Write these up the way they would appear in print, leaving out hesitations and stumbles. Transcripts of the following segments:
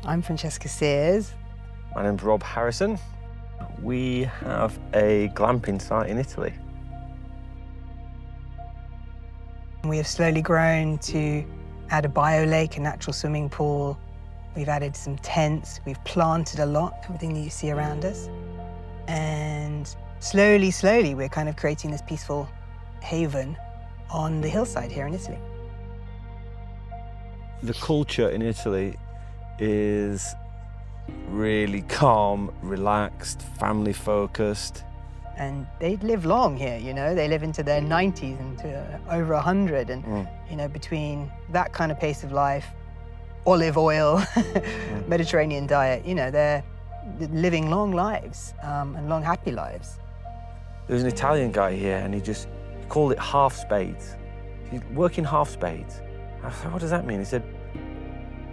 I'm Francesca Sears. My name's Rob Harrison. We have a glamping site in Italy. We have slowly grown to add a bio lake, a natural swimming pool. We've added some tents. We've planted a lot, everything that you see around us. And slowly, we're kind of creating this peaceful haven on the hillside here in Italy. The culture in Italy is really calm, relaxed, family-focused. And they live long here, you know. They live into their 90s and to over 100. And, you know, between that kind of pace of life, olive oil, Mediterranean diet, you know, they're living long lives and long, happy lives. There was an Italian guy here and he called it half spades. He's working half spades. I said, what does that mean? He said,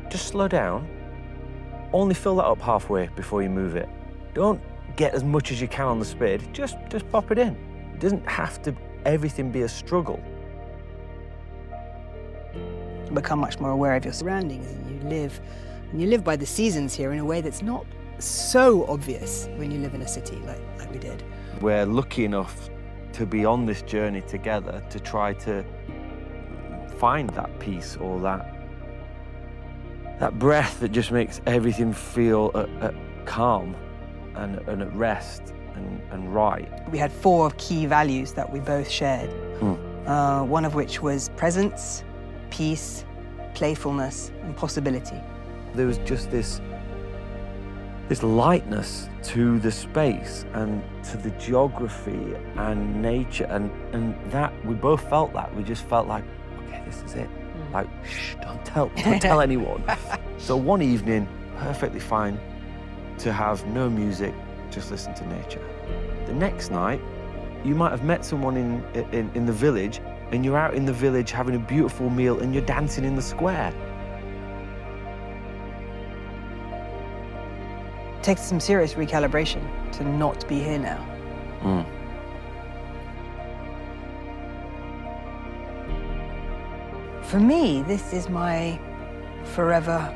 just slow down, only fill that up halfway before you move it. Don't get as much as you can on the spade, just pop it in. It doesn't have to everything be a struggle. You become much more aware of your surroundings and you live by the seasons here in a way that's not so obvious when you live in a city like we did. We're lucky enough to be on this journey together to try to find that peace or that breath that just makes everything feel calm and at rest and right. We had 4 key values that we both shared. One of which was presence, peace, playfulness, and possibility. There was just this lightness to the space and to the geography and nature, and that we both felt that. We just felt like, okay, this is it. Like, shh, don't tell anyone. So one evening, perfectly fine to have no music, just listen to nature. The next night, you might have met someone in the village, and you're out in the village having a beautiful meal and you're dancing in the square. It takes some serious recalibration to not be here now. For me, this is my forever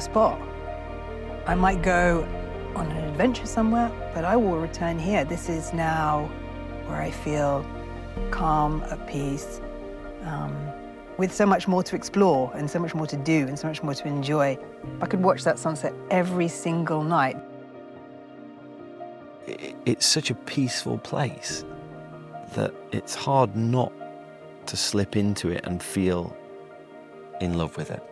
spot. I might go on an adventure somewhere, but I will return here. This is now where I feel calm, at peace, with so much more to explore and so much more to do and so much more to enjoy. If I could watch that sunset every single night. It's such a peaceful place that it's hard not to slip into it and feel in love with it.